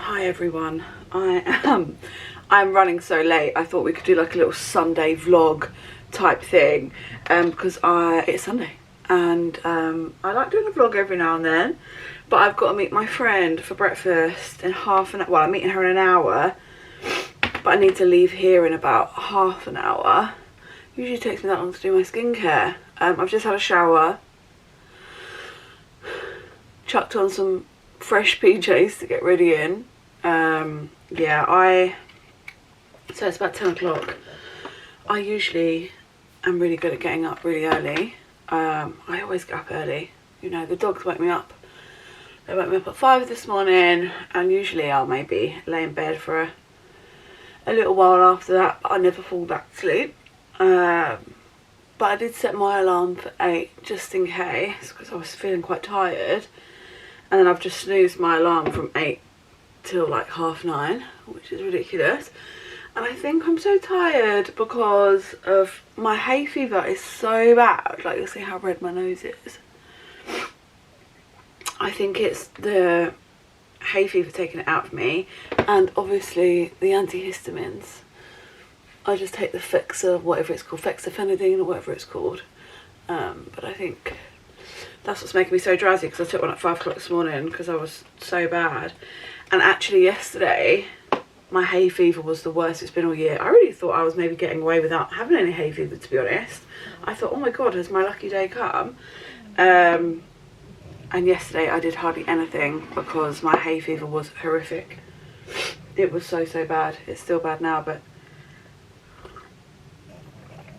Hi everyone, I'm running so late. I thought we could do like a little Sunday vlog type thing because it's Sunday and I like doing a vlog every now and then, but I've got to meet my friend for breakfast in half an hour. Well, I'm meeting her in an hour, but I need to leave here in about half an hour. Usually takes me that long to do my skincare. I've just had a shower, chucked on some fresh PJs to get ready in. Yeah, so it's about 10 o'clock. I usually am really good at getting up really early. I always get up early. You know, the dogs wake me up. They woke me up at 5 this morning, and usually I'll maybe lay in bed for a little while after that, but I never fall back to sleep. But I did set my alarm for 8 just in case, because I was feeling quite tired. And then I've just snoozed my alarm from 8 till like 9:30, which is ridiculous. And I think I'm so tired because of my hay fever is so bad. Like, you'll see how red my nose is. I think it's the hay fever taking it out of me, and obviously the antihistamines. I just take the Fexa, whatever it's called, fexofenadine or whatever it's called. But I think that's what's making me so drowsy, because I took one at 5 o'clock this morning because I was so bad. And actually yesterday, my hay fever was the worst it's been all year. I really thought I was maybe getting away without having any hay fever, to be honest. I thought, oh my God, has my lucky day come? And yesterday I did hardly anything because my hay fever was horrific. It was so bad. It's still bad now, but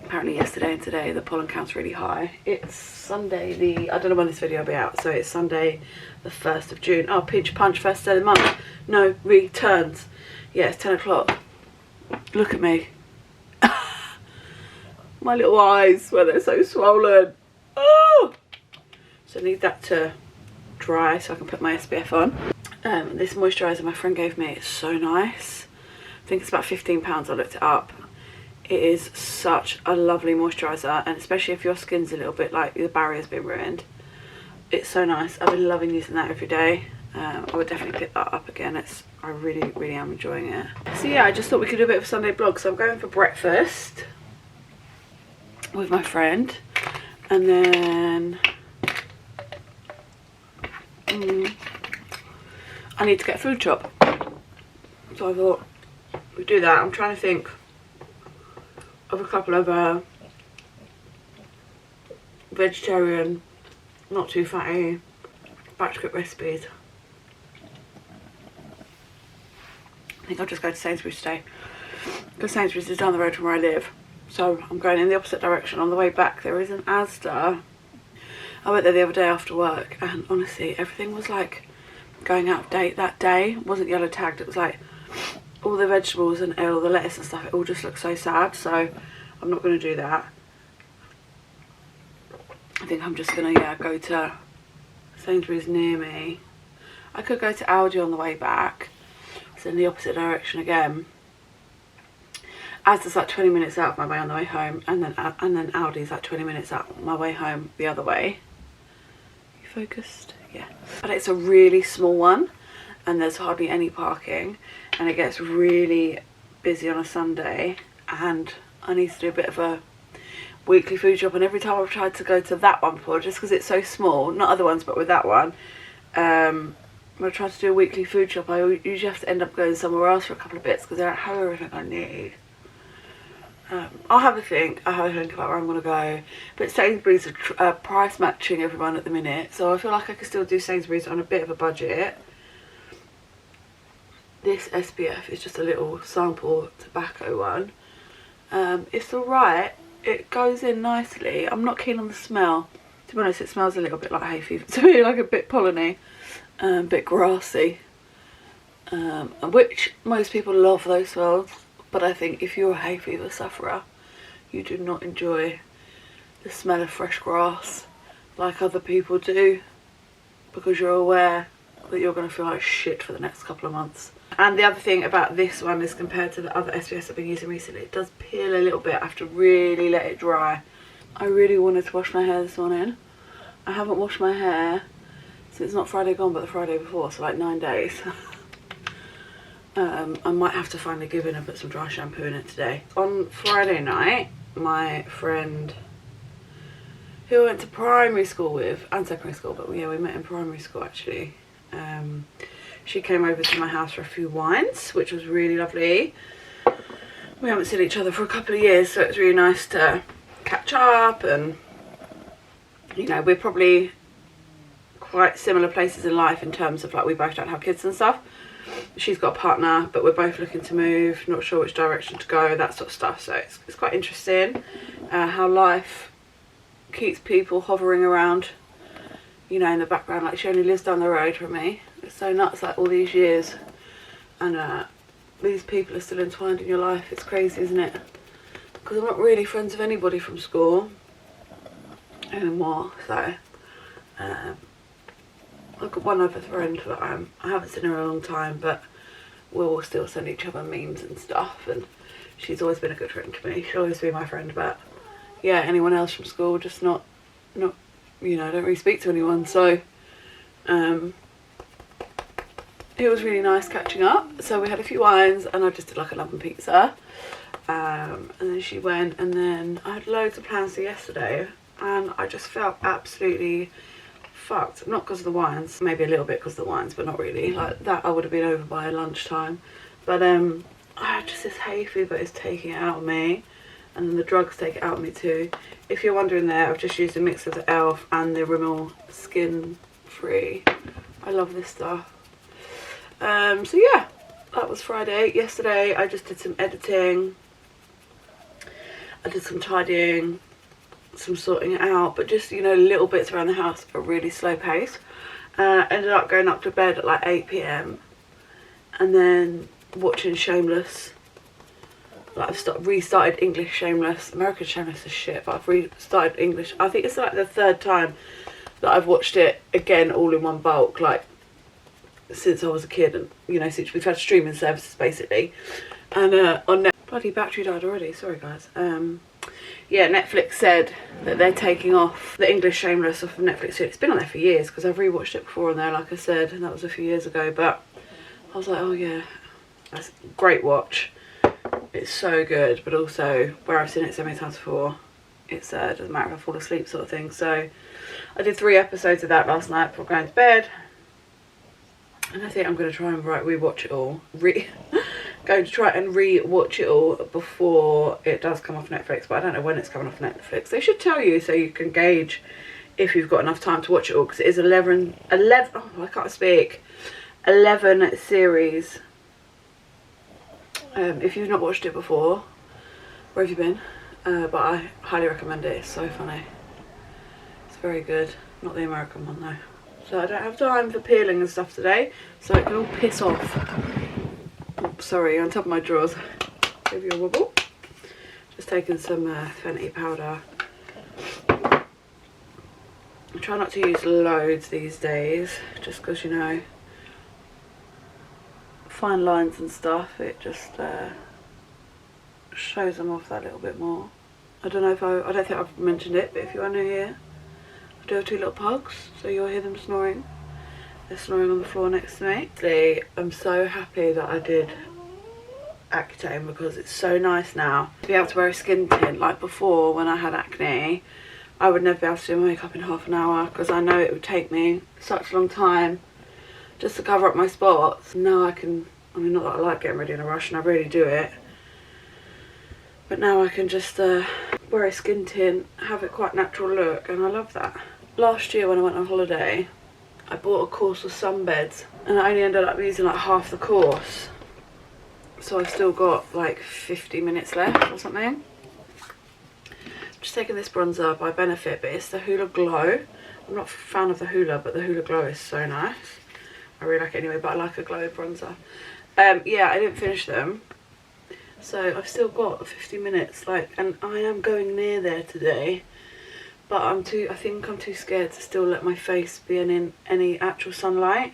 apparently yesterday and today the pollen count's really high. It's Sunday I don't know when this video will be out, so it's Sunday the 1st of June. Oh, pinch punch, first day of the month. No returns. Yeah, it's 10 o'clock. Look at me. My little eyes, where they're so swollen. Oh! So I need that to dry so I can put my SPF on. This moisturiser my friend gave me is so nice. I think it's about £15. I looked it up. It is such a lovely moisturiser, and especially if your skin's a little bit like the barrier's been ruined, it's so nice. I've been loving using that every day. I would definitely pick that up again. I really am enjoying it. So yeah, I just thought we could do a bit of a Sunday vlog. So I'm going for breakfast with my friend, and then I need to get a food shop. So I thought we'd do that. I'm trying to think of a couple of vegetarian, not too fatty, batch cooked recipes. I think I'll just go to Sainsbury's today, because Sainsbury's is down the road from where I live. So I'm going in the opposite direction. On the way back there is an Asda. I went there the other day after work, and honestly everything was like going out of date that day. It wasn't yellow tagged. It was like all the vegetables and all the lettuce and stuff, it all just looked so sad. So I'm not going to do that. I think I'm just going to go to Sainsbury's near me. I could go to Aldi on the way back. It's in the opposite direction again. Asda's like 20 minutes out of my way on the way home, and then Aldi's like 20 minutes out on my way home the other way. You focused? Yeah. But it's a really small one, and there's hardly any parking, and it gets really busy on a Sunday, and I need to do a bit of a weekly food shop. And every time I've tried to go to that one before, just because it's so small, not other ones but with that one, when I try to do a weekly food shop, I usually have to end up going somewhere else for a couple of bits because they don't have everything I need. I'll have a think about where I'm going to go, but Sainsbury's are price matching everyone at the minute, so I feel like I could still do Sainsbury's on a bit of a budget. This SPF is just a little sample tobacco one. It's alright, it goes in nicely. I'm not keen on the smell. To be honest, it smells a little bit like hay fever to me, like a bit polleny, a bit grassy, which most people love those smells. But I think if you're a hay fever sufferer, you do not enjoy the smell of fresh grass like other people do, because you're aware that you're going to feel like shit for the next couple of months. And the other thing about this one is, compared to the other SPFs I've been using recently, it does peel a little bit. I have to really let it dry. I really wanted to wash my hair this morning. I haven't washed my hair since not Friday gone but the Friday before, so like 9 days. I might have to finally give in and put some dry shampoo in it today. On Friday night, my friend who I went to primary school with and secondary school, but yeah, we met in primary school actually. She came over to my house for a few wines, which was really lovely. We haven't seen each other for a couple of years, so it was really nice to catch up. And you know, we're probably quite similar places in life in terms of like we both don't have kids and stuff. She's got a partner, but we're both looking to move, not sure which direction to go, that sort of stuff. So it's quite interesting how life keeps people hovering around, you know, in the background. Like, she only lives down the road from me. It's so nuts, like all these years, and these people are still entwined in your life. It's crazy, isn't it? Because I'm not really friends with anybody from school anymore. So I've got one other friend that I haven't seen her in a long time, but we'll still send each other memes and stuff, and she's always been a good friend to me. She'll always be my friend. But yeah, anyone else from school, just not you know, I don't really speak to anyone. So it was really nice catching up. So we had a few wines and I just did like a lamb pizza, and then she went, and then I had loads of plans for yesterday, and I just felt absolutely fucked. Not because of the wines, maybe a little bit because of the wines, but not really. Like that, I would have been over by lunchtime. But I had just this hay fever is taking it out of me, and then the drugs take it out of me too. If you're wondering there, I've just used a mix of the Elf and the Rimmel Skin Free. I love this stuff. So yeah, that was Friday. Yesterday I just did some editing, I did some tidying, some sorting it out, but just, you know, little bits around the house at a really slow pace. Ended up going up to bed at like 8 PM and then watching Shameless. Like, I've restarted English Shameless. American Shameless is shit, but I've restarted English. I think it's like the third time that I've watched it again, all in one bulk, like since I was a kid, and you know, since we've had streaming services basically. And on Netflix, bloody battery died already, sorry guys. Yeah, Netflix said that they're taking off the English Shameless off of Netflix. It's been on there for years because I've rewatched it before on there, like I said, and that was a few years ago. But I was like, oh yeah, that's a great watch. It's so good, but also where I've seen it so many times before, it's doesn't matter if I fall asleep sort of thing. So I did 3 episodes of that last night before going to bed, and I think I'm going to try and rewatch it all. Going to try and re-watch it all before it does come off Netflix, but I don't know when it's coming off Netflix. They should tell you so you can gauge if you've got enough time to watch it all, because it is 11 oh, I can't speak, 11 series. If you've not watched it before, where have you been? But I highly recommend it. It's so funny. It's very good. Not the American one though. So I don't have time for peeling and stuff today, so it can all piss off. Oops, sorry, on top of my drawers. Give you a wobble. Just taking some Fenty powder. I try not to use loads these days, just because, you know, fine lines and stuff, it just shows them off that little bit more. I don't know if I don't think I've mentioned it, but if you are new here, I do have 2 little pugs, so you'll hear them snoring. They're snoring on the floor next to me. I'm so happy that I did Accutane, because it's so nice now to be able to wear a skin tint. Like before, when I had acne, I would never be able to do my makeup in half an hour because I know it would take me such a long time just to cover up my spots. Now I can, I mean, not that I like getting ready in a rush, and I really do it, but now I can just wear a skin tint, have it quite natural look, and I love that. Last year when I went on holiday, I bought a course of sunbeds, and I only ended up using like half the course, so I've still got like 50 minutes left or something. I'm just taking this bronzer by Benefit, but it's the Hoola Glow. I'm not a fan of the Hoola, but the Hoola Glow is so nice. I really like it anyway, but I like a glow bronzer. Yeah, I didn't finish them, so I've still got 50 minutes, like, and I am going near there today, but I think I'm too scared to still let my face be in any actual sunlight,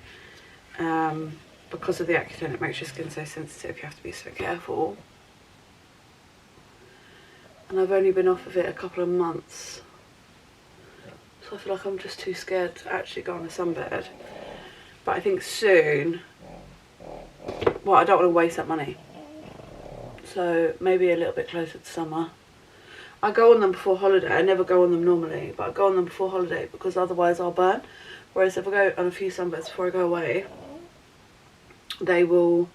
because of the Accutane. It makes your skin so sensitive, you have to be so careful, and I've only been off of it a couple of months, so I feel like I'm just too scared to actually go on a sunbed. But I think soon well, I don't want to waste that money. So maybe a little bit closer to summer. I go on them before holiday. I never go on them normally, but I go on them before holiday because otherwise I'll burn. Whereas if I go on a few sunbeds before I go away, it will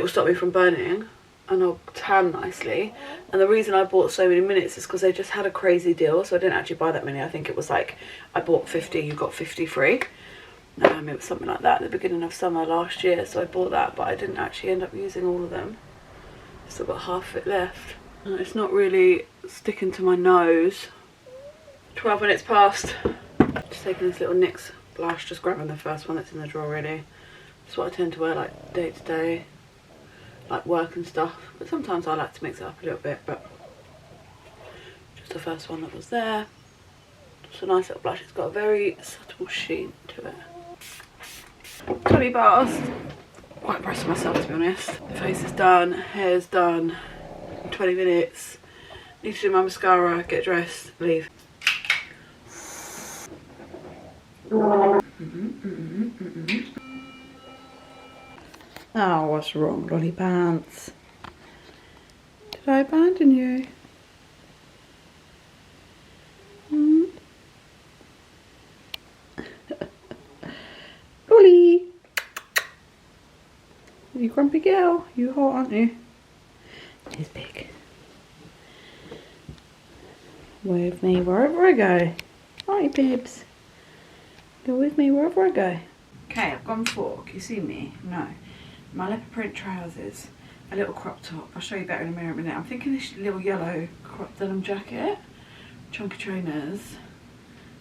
stop me from burning and I'll tan nicely. And the reason I bought so many minutes is because they just had a crazy deal, so I didn't actually buy that many. I think it was like I bought 50, you got 50 free. It was something like that at the beginning of summer last year, so I bought that, but I didn't actually end up using all of them. Still got half of it left. It's not really sticking to my nose. 12 minutes past. Just taking this little NYX blush, just grabbing the first one that's in the drawer really. That's what I tend to wear like day to day, like work and stuff. But sometimes I like to mix it up a little bit, but just the first one that was there. It's a nice little blush. It's got a very subtle sheen to it. 20 bars. Quite impressed with myself, to be honest. The face is done, hair's done in 20 minutes. Need to do my mascara, get dressed, leave. Oh, what's wrong, lolly pants? Did I abandon you? Lolly! You grumpy girl, you hot, aren't you? He's big. With me wherever I go. Hi, Bibs. Go with me wherever I go. Okay, I've gone for, can you see me? No. My leopard print trousers, a little crop top. I'll show you better in a minute. I'm thinking this little yellow crop denim jacket, chunky trainers.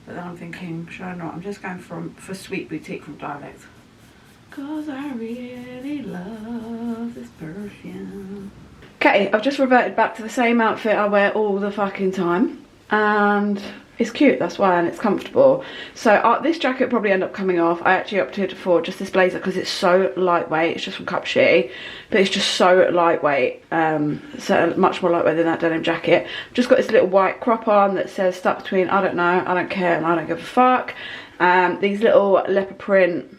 But then I'm thinking, should I not? I'm just going for Sweet Boutique from Dialect. Cause I really love this perfume. Okay, I've just reverted back to the same outfit I wear all the fucking time. And it's cute, that's why, and it's comfortable. So this jacket will probably end up coming off. I actually opted for just this blazer because it's so lightweight. It's just from Cupshe, but it's just so lightweight. So much more lightweight than that denim jacket. I've just got this little white crop on that says stuck between I don't know, I don't care, and I don't give a fuck. These little leopard print,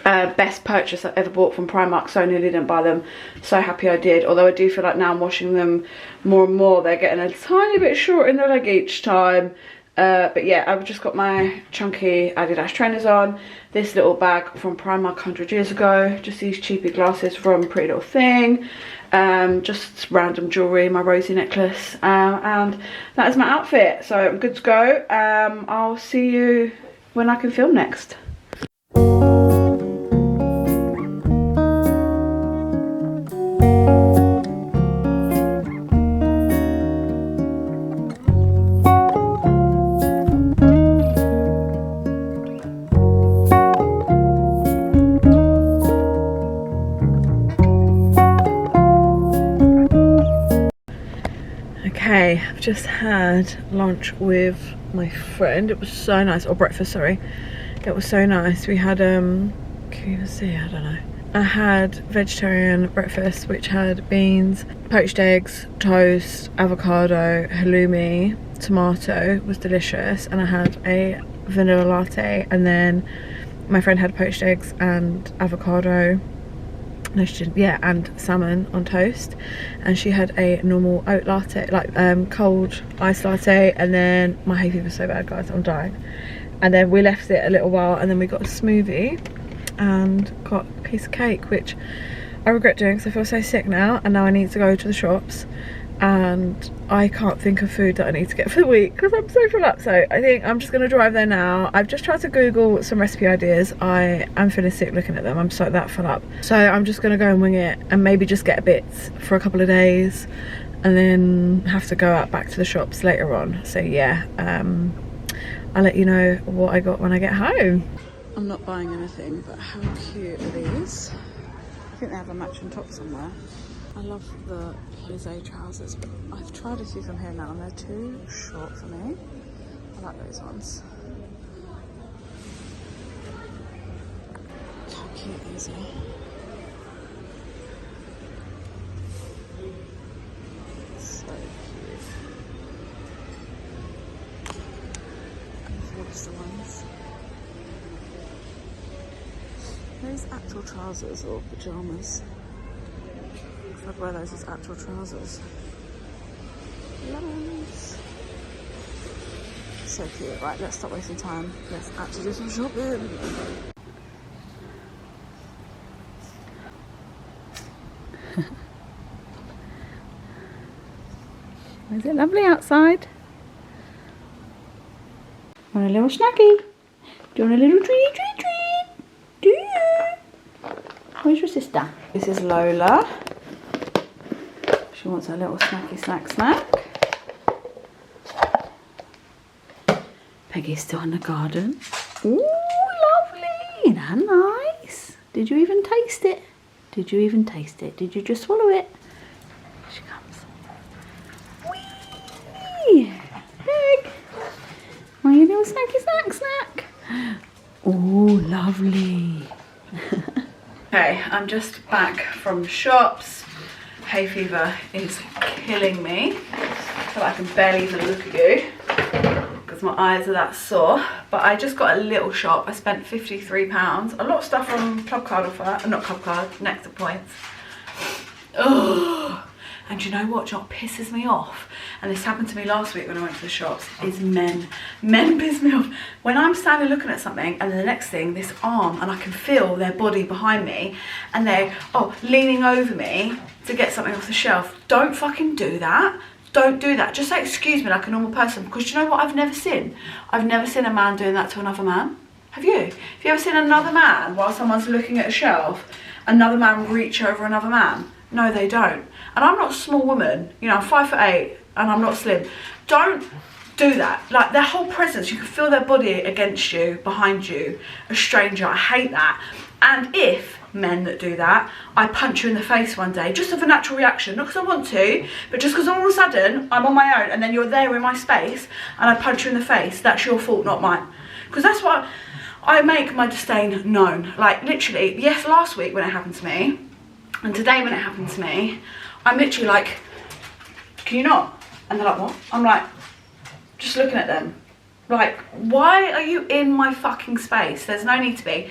best purchase I've ever bought from Primark, so I nearly didn't buy them. So happy I did, although I do feel like now I'm washing them more and more, they're getting a tiny bit short in the leg each time. But yeah, I've just got my chunky Adidas trainers on, this little bag from Primark 100 years ago, just these cheapy glasses from Pretty Little Thing, just random jewellery, my Rosie necklace, and that is my outfit. So I'm good to go. I'll see you when I can film next. Okay, I've just had lunch with my friend. It was so nice, or breakfast, sorry. It was so nice. We had, can you even see? I don't know. I had vegetarian breakfast, which had beans, poached eggs, toast, avocado, halloumi, tomato, was delicious. And I had a vanilla latte, and then my friend had poached eggs and avocado. No, she didn't. Yeah, and salmon on toast, and she had a normal oat latte, like cold iced latte, and then my hay fever's so bad, guys, I'm dying. And then we left it a little while, and then we got a smoothie and got a piece of cake, which I regret doing because I feel so sick now, and now I need to go to the shops and I can't think of food that I need to get for the week because I'm so full up. So I think I'm just going to drive there now. I've just tried to Google some recipe ideas. I am feeling sick looking at them. I'm so that full up. So I'm just going to go and wing it and maybe just get a bit for a couple of days and then have to go out back to the shops later on. So yeah, I'll let you know what I got when I get home. I'm not buying anything, but how cute are these? I think they have a matching top somewhere. I love the Lizzie trousers, but I've tried a few from here now and they're too short for me. I like those ones. Look how cute these are. So cute. And the hipster ones. Very those actual trousers or pyjamas? I'd wear those as actual trousers. Lemons. So cute. Right, let's stop wasting time. Let's actually do some shopping. Is it lovely outside? Want a little snacky? Do you want a little treat? Do you? Where's your sister? This is Lola. She wants her little snacky snack. Peggy's still in the garden. Ooh, lovely. Isn't that nice? Did you even taste it? Did you even taste it? Did you just swallow it? Here she comes. Whee! Peg! Want your little snacky snack? Oh, lovely. Okay, I'm just back from the shops. Hay fever is killing me. I feel like I can barely even look at you because my eyes are that sore. But I just got a little shop. I spent £53. A lot of stuff from Club Card offer, not Club Card, Nectar points. Oh, and you know what? What pisses me off? And this happened to me last week when I went to the shops, is men. Men piss me off. When I'm standing looking at something and then the next thing, this arm, and I can feel their body behind me, and they're, leaning over me to get something off the shelf. Don't fucking do that. Don't do that. Just say excuse me like a normal person, because you know what I've never seen? I've never seen a man doing that to another man. Have you? Have you ever seen another man, while someone's looking at a shelf, another man reach over another man? No, they don't. And I'm not a small woman, you know, I'm 5'8" and I'm not slim. Don't do that. Like, their whole presence, you can feel their body against you, behind you, a stranger. I hate that. And if men that do that, I punch you in the face one day, just as a natural reaction, not because I want to, but just because all of a sudden I'm on my own and then you're there in my space and I punch you in the face, that's your fault, not mine. Because that's what I make my disdain known. Like, literally, yes, last week when it happened to me, and today when it happened to me, I'm literally like, can you not? And they're like, what? I'm like, just looking at them. Like, why are you in my fucking space? There's no need to be.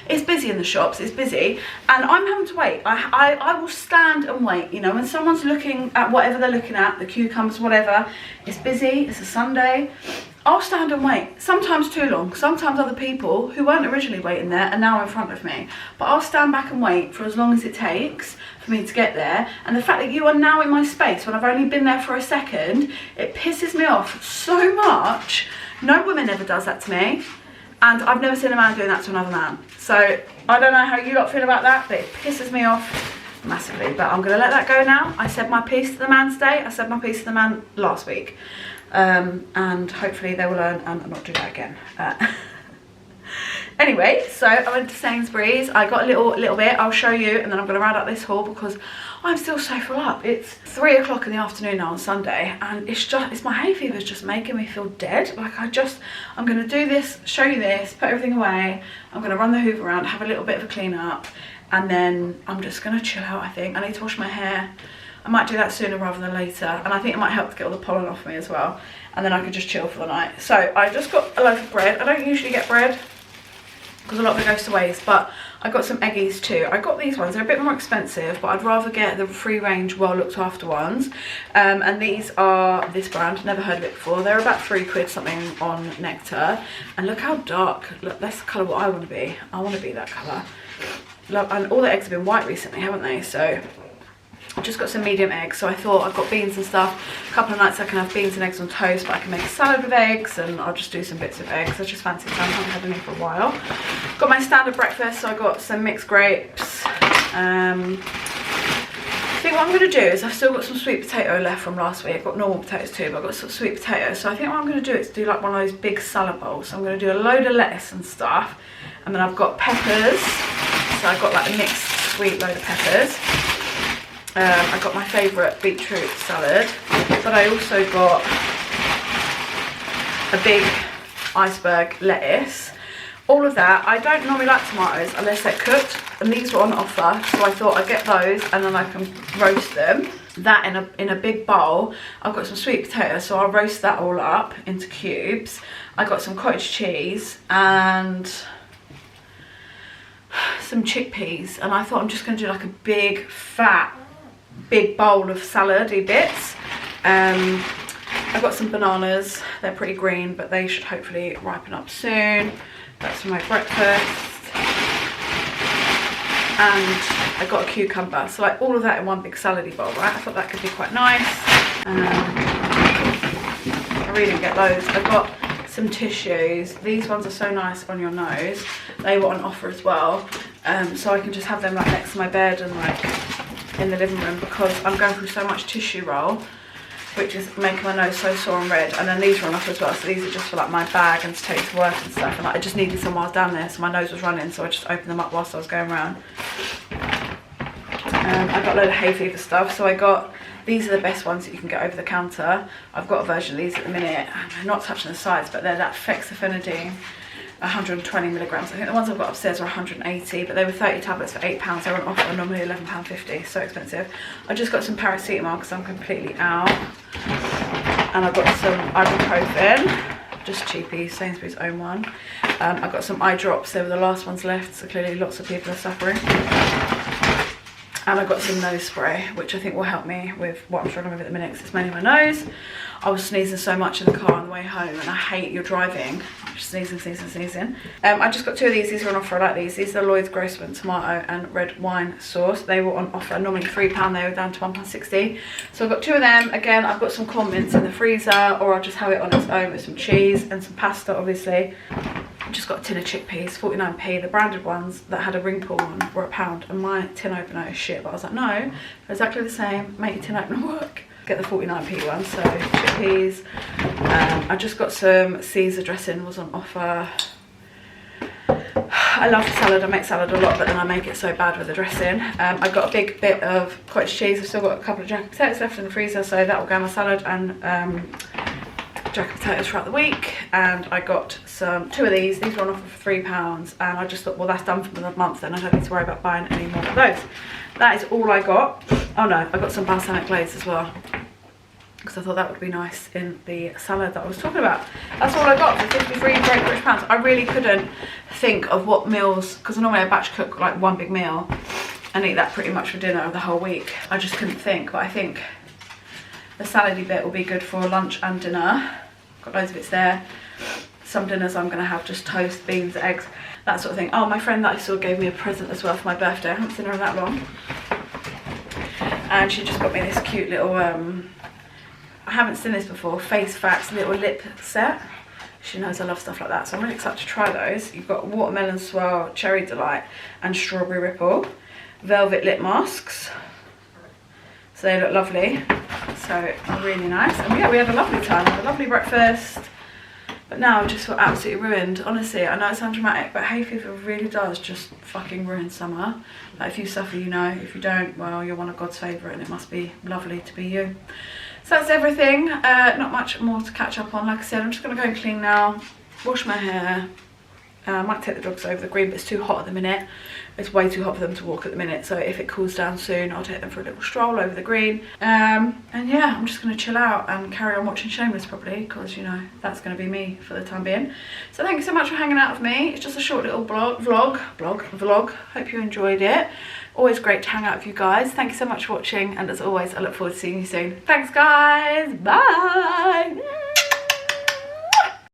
It's busy in the shops, it's busy, and I'm having to wait. I will stand and wait, you know, when someone's looking at whatever they're looking at, the cucumbers, whatever, it's busy, it's a Sunday, I'll stand and wait. Sometimes too long, sometimes other people who weren't originally waiting there are now in front of me. But I'll stand back and wait for as long as it takes for me to get there. And the fact that you are now in my space when I've only been there for a second, it pisses me off so much. No woman ever does that to me. And I've never seen a man doing that to another man. So I don't know how you lot feel about that, but it pisses me off massively. But I'm gonna let that go now. I said my piece to the man today. I said my piece to the man last week. And hopefully they will learn and not do that again. Anyway, so I went to Sainsbury's. I got a little bit, I'll show you, and then I'm gonna round up this haul because I'm still so full up. It's 3 o'clock in the afternoon now on Sunday, and it's my hay fever is just making me feel dead. Like, I'm gonna do this, show you this, put everything away. I'm gonna run the hoover around, have a little bit of a clean up, and then I'm just gonna chill out, I think. I need to wash my hair. I might do that sooner rather than later, and I think it might help to get all the pollen off me as well, and then I could just chill for the night. So I just got a loaf of bread. I don't usually get bread because a lot of it goes to waste, but I got some eggies too. I got these ones, they're a bit more expensive, but I'd rather get the free range, well looked after ones. And these are this brand, never heard of it before. They're about £3 something on Nectar. And look how dark, look, that's the colour what I want to be. I want to be that colour. Look, and all the eggs have been white recently, haven't they? So I just got some medium eggs, so I thought I've got beans and stuff. A couple of nights I can have beans and eggs on toast, but I can make a salad with eggs, and I'll just do some bits of eggs. I just fancy some, I haven't had any for a while. Got my standard breakfast, so I got some mixed grapes. I think what I'm going to do is I've still got some sweet potato left from last week. I've got normal potatoes too, but I've got some sweet potatoes. So I think what I'm going to do is do like one of those big salad bowls. So I'm going to do a load of lettuce and stuff, and then I've got peppers. So I've got like a mixed sweet load of peppers. I got my favourite beetroot salad, but I also got a big iceberg lettuce. All of that. I don't normally like tomatoes unless they're cooked, and these were on offer, so I thought I'd get those and then I can roast them. That in a big bowl. I've got some sweet potatoes, so I'll roast that all up into cubes. I got some cottage cheese, and some chickpeas, and I thought I'm just going to do like a big bowl of salad-y bits. I've got some bananas. They're pretty green, but they should hopefully ripen up soon. That's for my breakfast. And I got a cucumber, so like all of that in one big salad-y bowl, right? I thought that could be quite nice. I really didn't get loads. I got some tissues. These ones are so nice on your nose. They were on offer as well, so I can just have them like next to my bed and like in the living room, because I'm going through so much tissue roll, which is making my nose so sore and red. And then these are on offer as well, so these are just for like my bag and to take to work and stuff, and like, I just needed some while I was down there, so my nose was running, so I just opened them up whilst I was going around. I got a load of hay fever stuff, so I got, these are the best ones that you can get over the counter. I've got a version of these at the minute. I'm not touching the sides, but they're that fexofenadine, 120 milligrams. I think the ones I've got upstairs are 180, but they were 30 tablets for £8. They were on offer, normally £11.50, so expensive. I just got some paracetamol because I'm completely out. And I've got some ibuprofen, just cheapy, Sainsbury's own one. I've got some eye drops, they were the last ones left, so clearly lots of people are suffering. And I've got some nose spray, which I think will help me with what I'm struggling with at the minute, because it's mainly my nose. I was sneezing so much in the car on the way home, and I hate your driving. Just sneezing. I just got two of these. These are on offer. I like these. These are Lloyd's Grossman tomato and red wine sauce. They were on offer, normally £3. They were down to £1.60. So I've got two of them. Again, I've got some corn mince in the freezer, or I'll just have it on its own with some cheese and some pasta, obviously. I've just got a tin of chickpeas, 49p. The branded ones that had a ring pull on were £1, and my tin opener is shit. But I was like, no, they're exactly the same. Make your tin opener work. Get the 49p one. So chickpeas. I just got some Caesar dressing, was on offer. I love salad. I make salad a lot, but then I make it so bad with the dressing. I got a big bit of cottage cheese. I've still got a couple of jacket potatoes left in the freezer, so that will go in my salad, and jacket potatoes throughout the week. And I got two of these. These were on offer for £3, and I just thought, well, that's done for the month, then I don't need to worry about buying any more of those. That is all I got. Oh no, I got some balsamic glaze as well, because I thought that would be nice in the salad that I was talking about. That's all I got for 53 Great British pounds. I really couldn't think of what meals, because normally I batch cook like one big meal and eat that pretty much for dinner the whole week. I just couldn't think, but I think the salady bit will be good for lunch and dinner. Got loads of bits there. Some dinners I'm going to have just toast, beans, eggs, that sort of thing. Oh, my friend that I saw gave me a present as well for my birthday. I haven't seen her in that long. And she just got me this cute little, I haven't seen this before, Face Facts little lip set. She knows I love stuff like that, so I'm really excited to try those. You've got Watermelon Swirl, Cherry Delight, and Strawberry Ripple. Velvet lip masks. So they look lovely. So really nice. And yeah, we had a lovely time, had a lovely breakfast. But now I just feel absolutely ruined. Honestly, I know it sounds dramatic, but hay fever really does just fucking ruin summer. Like, if you suffer, you know. If you don't, well, you're one of God's favourite, and it must be lovely to be you. So that's everything. Not much more to catch up on. Like I said, I'm just going to go and clean now, wash my hair. I might take the dogs over the green, but it's too hot at the minute. It's way too hot for them to walk at the minute, so if it cools down soon, I'll take them for a little stroll over the green. And yeah, I'm just going to chill out and carry on watching Shameless probably, because, you know, that's going to be me for the time being. So thank you so much for hanging out with me. It's just a short little vlog. Hope you enjoyed it. Always great to hang out with you guys. Thank you so much for watching, and as always, I look forward to seeing you soon. Thanks, guys. Bye.